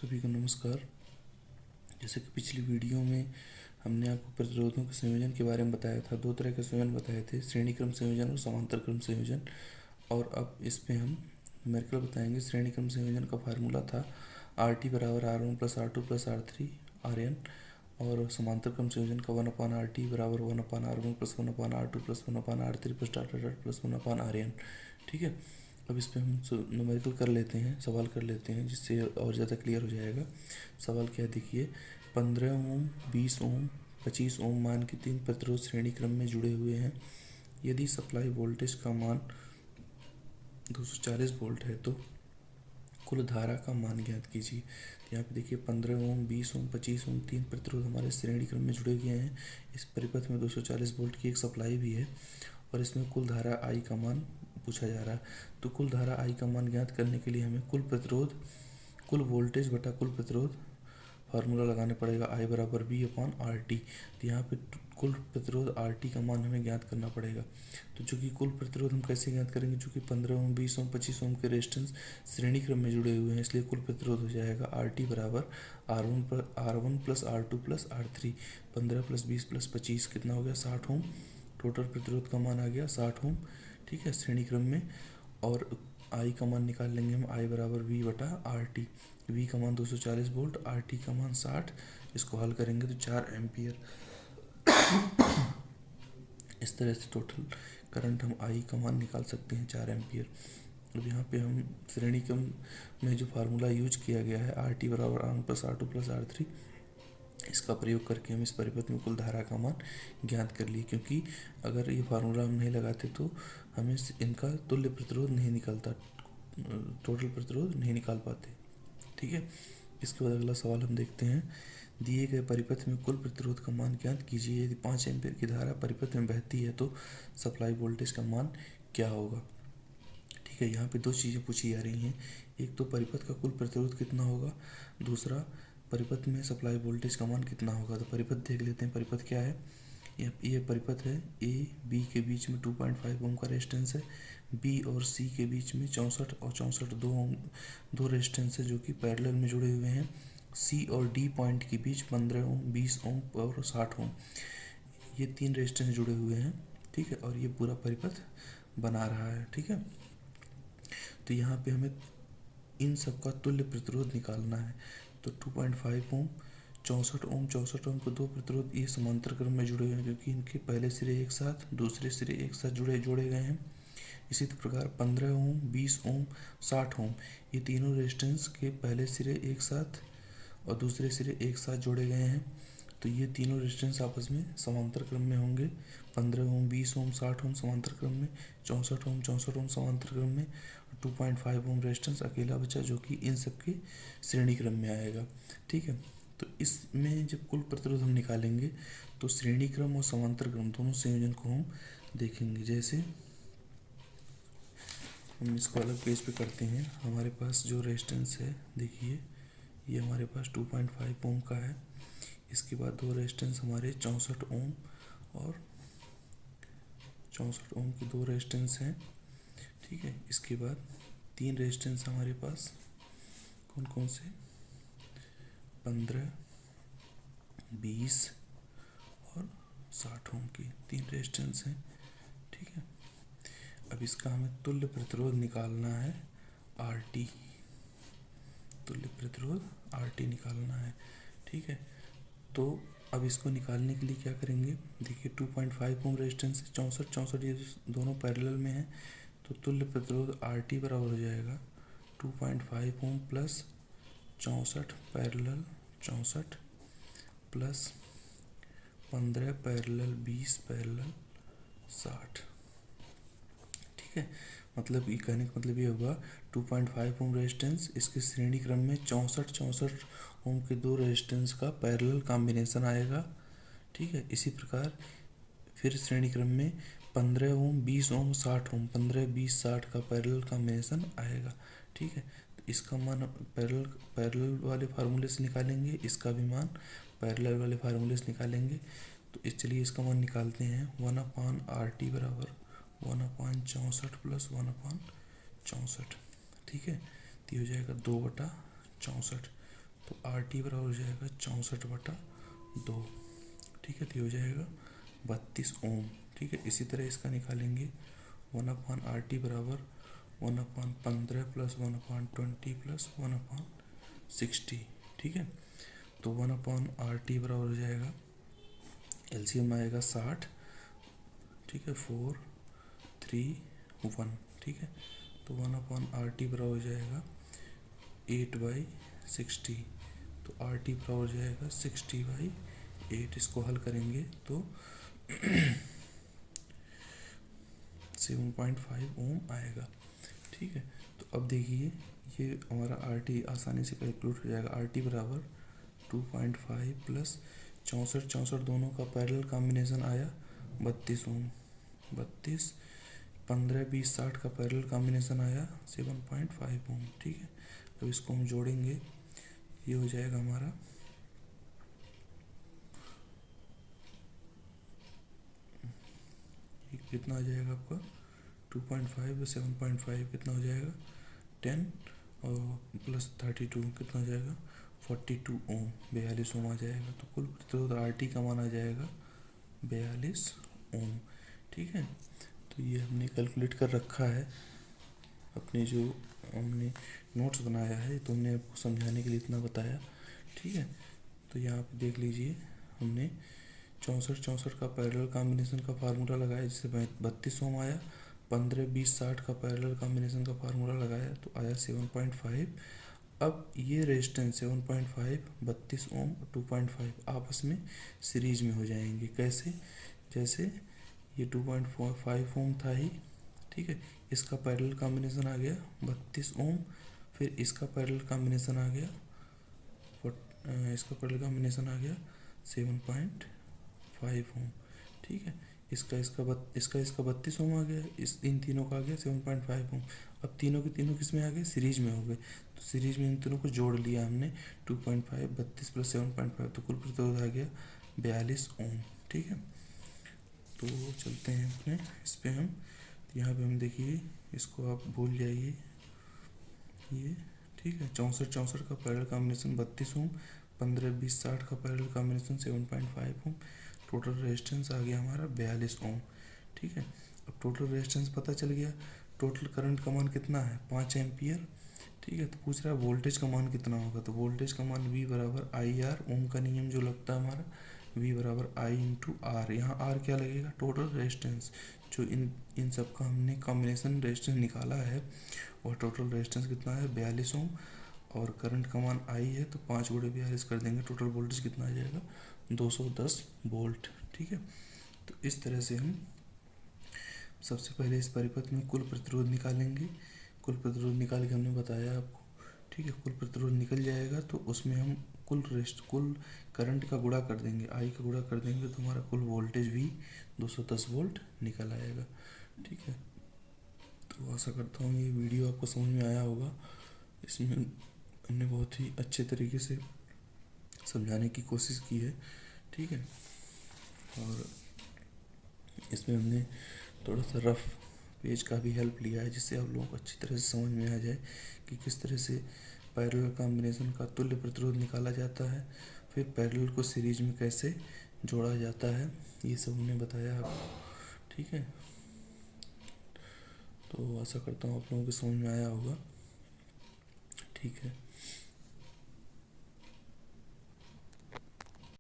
सभी को नमस्कार। जैसे कि पिछली वीडियो में हमने आपको प्रतिरोधों के संयोजन के बारे में बताया था। दो तरह के संयोजन बताए थे, श्रेणी क्रम संयोजन और समांतर क्रम संयोजन। और अब इस पे हम न्यूमेरिकल बताएंगे। श्रेणी क्रम संयोजन का फार्मूला था RT बराबर R1 plus R2 plus R3 Rn, और समांतर क्रम संयोजन का 1/RT बराबर 1/R1 plus 1/R2 plus 1/R3 plus data plus 1/Rn। ठीक है, अब इस पे हम न्यूमेरिकल कर लेते हैं, सवाल कर लेते हैं, जिससे और ज़्यादा क्लियर हो जाएगा। सवाल क्या है देखिए, 15 ओम, 20 ओम, 25 ओम मान के 3 प्रतिरोध श्रेणी क्रम में जुड़े हुए हैं। यदि सप्लाई वोल्टेज का मान 240 वोल्ट है तो कुल धारा का मान ज्ञात कीजिए। तो यहाँ पे देखिए 15 ओम, 20 ओम, 25 ओम, 3 प्रतिरोध हमारे श्रेणी क्रम में जुड़े गए हैं। इस परिपथ में 240 वोल्ट की एक सप्लाई भी है और इसमें कुल धारा I का मान पूछा जा रहा है। तो कुल धारा I का मान ज्ञात करने के लिए हमें कुल प्रतिरोध, कुल वोल्टेज बटा कुल प्रतिरोध फार्मूला लगाने पड़ेगा, I बराबर V/RT। तो यहाँ पे कुल प्रतिरोध RT का मान हमें ज्ञात करना पड़ेगा। तो चूँकि कुल प्रतिरोध हम कैसे ज्ञात करेंगे, चूँकि 15 ओम, 20 ओम, 25 ओम के रेजिस्टेंस श्रेणी क्रम में जुड़े हुए हैं, इसलिए कुल प्रतिरोध हो जाएगा RT बराबर R1 plus R2 plus R3। 15 plus 20 plus 25 कितना हो गया, 60 ओम। टोटल प्रतिरोध का मान आ गया 60 ओम। ठीक है, श्रेणी क्रम में। और I का मान निकाल लेंगे हम, I बराबर V/RT। V का मान 240 वोल्ट, RT का मान 60। इसको हल करेंगे तो 4 एम्पियर। इस तरह से टोटल करंट हम I का मान निकाल सकते हैं, 4 एम्पियर। अब यहाँ पे हम श्रेणी क्रम में जो फार्मूला यूज किया गया है, RT बराबर R1 plus R2 plus R3, इसका प्रयोग करके हम इस परिपथ में कुल धारा का मान ज्ञात कर लिए। क्योंकि अगर ये फार्मूला हम नहीं लगाते तो हमें इनका तुल्य प्रतिरोध नहीं निकलता, टोटल प्रतिरोध नहीं निकाल पाते। ठीक है, इसके बाद अगला सवाल हम देखते हैं। दिए गए परिपथ में कुल प्रतिरोध का मान ज्ञात कीजिए। यदि 5 एम्पीयर की धारा परिपथ में बहती है तो सप्लाई वोल्टेज का मान क्या होगा। ठीक है, यहाँ पे दो चीज़ें पूछी जा रही हैं। एक तो परिपथ का कुल प्रतिरोध कितना होगा, दूसरा परिपथ में सप्लाई वोल्टेज का मान कितना होगा। तो परिपथ देख लेते हैं। परिपथ क्या है, ये परिपथ है। A B के बीच में 2.5 ओम का रेजिस्टेंस है। B और C के बीच में 64 और 64 दो रेजिस्टेंस है जो कि पैरेलल में जुड़े हुए हैं। C और D पॉइंट के बीच 15 ओम, 20 ओम और 60 ओम, ये 3 रेजिस्टेंस जुड़े हुए हैं। ठीक है, और ये पूरा परिपथ बना रहा है। ठीक है, तो यहाँ पे हमें इन सब का तुल्य प्रतिरोध निकालना है। तो 2.5 ओम, 64 ओम, 64 ओम को दो प्रतिरोध ये समांतर क्रम में जुड़े हुए हैं क्योंकि इनके पहले सिरे एक साथ, दूसरे सिरे एक साथ जोड़े गए हैं। इसी प्रकार 15 ओम, 20 ओम, 60 ओम, ये तीनों रेजिस्टेंस के पहले सिरे एक साथ और दूसरे सिरे एक साथ जोड़े गए हैं। तो ये तीनों रेजिस्टेंस आपस में समांतर क्रम में होंगे। 15 ओम, 20 ओम, 60 ओम समांतर क्रम में, 64 ओम समांतर क्रम में, 2.5 ओम रेजिस्टेंस अकेला बचा जो कि इन सब के श्रेणी क्रम में आएगा। ठीक है, तो इसमें जब कुल प्रतिरोध हम निकालेंगे तो श्रेणी क्रम और समांतर क्रम दोनों संयोजन को हम देखेंगे। जैसे हम इसको अलग पेज पे करते हैं। हमारे पास जो रेजिस्टेंस है देखिए, ये हमारे पास 2.5 ओम का है। इसके बाद दो रेजिस्टेंस हमारे 64 ओम और 64 ओम के दो रेजिस्टेंस हैं। ठीक है, इसके बाद 3 रेजिस्टेंस हमारे पास कौन कौन से, 15, 20 और 60 ओम की 3 रेजिस्टेंस हैं। ठीक है, अब इसका हमें तुल्य प्रतिरोध निकालना है, RT। तुल्य प्रतिरोध RT निकालना है। ठीक है, तो अब इसको निकालने के लिए क्या करेंगे, देखिए 2.5 ओम रेजिस्टेंस, 64 ये दोनों पैरेलल में हैं। तो तुल्य प्रतिरोध RT बराबर हो जाएगा 2.5 ohm plus 64 parallel 64 plus 15 parallel 20 parallel 60। ठीक है, मतलब ये कहने का मतलब ये होगा 2.5 ओम रेजिस्टेंस, इसके श्रेणी क्रम में 64 ओम के दो रेजिस्टेंस का पैरेलल कॉम्बिनेशन आएगा। ठीक है, इसी प्रकार फिर श्रेणी क्रम में 15 ओम, 20 ओम, 60 ओम, 15, 20, 60 का पैरेलल कॉम्बिनेशन आएगा। ठीक है, तो इसका मान पैरेलल वाले फार्मूले से निकालेंगे, इसका भी मान पैरेलल वाले फार्मूले से निकालेंगे। तो चलिए इसका मान निकालते हैं। 1/RT बराबर 1/64 प्लस 1/64। ठीक है, तो ये हो जाएगा 2/64। तो आर टी बराबर हो जाएगा 64/2, ठीक है। तो ये हो जाएगा 32 ओम, ठीक है। इसी तरह इसका निकालेंगे 1/RT बराबर 1/15 प्लस 1/20 प्लस 1/60, ठीक है। तो 1/RT बराबर हो जाएगा, एलसीएम आएगा 60, ठीक है, 4 3 1, ठीक है। तो 1/RT बराबर हो जाएगा 8/60, तो RT बराबर हो जाएगा 60/8। इसको हल करेंगे तो 7.5 ओम आएगा, ठीक है। तो अब देखिए ये हमारा RT आसानी से कैलकुलेट हो जाएगा। RT बराबर 2.5 प्लस 64 दोनों का पैरेलल कॉम्बिनेशन आया 32 ओम, 32 15 20 60 का पैरेलल कॉम्बिनेशन आया 7.5 ओम, ठीक है। अब इसको हम जोड़ेंगे, ये हो जाएगा हमारा कितना आ जाएगा आपका 2.5 7.5 कितना हो जाएगा 10 और प्लस 32 कितना हो जाएगा 42 ओम, 42 ओम आ जाएगा। तो कुल प्रतिरोध RT का मान आ जाएगा 42 ओम, ठीक है। तो ये हमने कैलकुलेट कर रखा है अपने जो हमने नोट्स बनाया है, तो हमने आपको समझाने के लिए इतना बताया, ठीक है। तो यहाँ पे देख लीजिए हमने 64 का पैरेलल कॉम्बिनेशन का फार्मूला लगाया जिससे 32 ओम आया, 15 20 60 का पैरेलल कॉम्बिनेशन का फार्मूला लगाया तो आया 7.5। अब ये रेजिस्टेंस 7.5 32 ओम 2.5 आपस में सीरीज में हो जाएंगे। कैसे? जैसे ये 2.5 ओम था ही, ठीक है, इसका पैरेलल कॉम्बिनेशन आ गया 32 ओम, फिर इसका पैरेलल कॉम्बिनेशन आ गया इसका पैरेलल कॉम्बिनेशन आ गया 7.5 ओम, ठीक है। इसका 32 ओम आ गया, इन तीनों का आ गया 7.5 ओम। अब तीनों के तीनों किस में आ गए? सीरीज में हो गए। तो सीरीज में इन तीनों को जोड़ लिया हमने 2.5 32 प्लस 7.5, तो कुल प्रतिरोध आ गया 42 ओम, ठीक है। तो चलते हैं अपने इस पे हम, यहाँ पे हम देखिए इसको आप भूल जाइए ये, ठीक है। 64 का पैरेलल कॉम्बिनेशन 32 ओम, 15 20 60 का पैरेलल कॉम्बिनेशन 7.5 ओम, टोटल रेजिस्टेंस आ गया हमारा 42 ओम, ठीक है। अब टोटल रेजिस्टेंस पता चल गया। टोटल करंट का मान कितना है? 5 एम्पियर, ठीक है। तो पूछ रहा है वोल्टेज का मान कितना होगा, तो वोल्टेज का मान V बराबर IR, ओम का नियम जो लगता है हमारा V बराबर I इंटू आर। यहाँ R क्या लगेगा? टोटल रेजिस्टेंस, जो इन सब का हमने कॉम्बिनेशन रेजिस्टेंस निकाला है, और टोटल रेजिस्टेंस कितना है 42 ओम, और करंट का मान I है तो 5 गुणे 42 कर देंगे, टोटल वोल्टेज कितना आ जाएगा 210 वोल्ट, ठीक है। तो इस तरह से हम सबसे पहले इस परिपथ में कुल प्रतिरोध निकालेंगे। कुल प्रतिरोध निकाल के हमने बताया आपको, ठीक है। कुल प्रतिरोध निकल जाएगा तो उसमें हम कुल करंट का गुणा कर देंगे, I का गुणा कर देंगे, तो हमारा कुल वोल्टेज भी 210 वोल्ट निकल आएगा, ठीक है। तो आशा करता हूँ ये वीडियो आपको समझ में आया होगा। इसमें हमने बहुत ही अच्छे तरीके से समझाने की कोशिश की है, ठीक है। और इसमें हमने थोड़ा सा रफ पेज का भी हेल्प लिया है, जिससे आप लोगों को अच्छी तरह से समझ में आ जाए कि किस तरह से पैरेलल कॉम्बिनेशन का तुल्य प्रतिरोध निकाला जाता है, फिर पैरेलल को सीरीज में कैसे जोड़ा जाता है, ये सब हमने बताया आपको, ठीक है। तो आशा करता हूँ आप लोगों को समझ में आया होगा, ठीक है।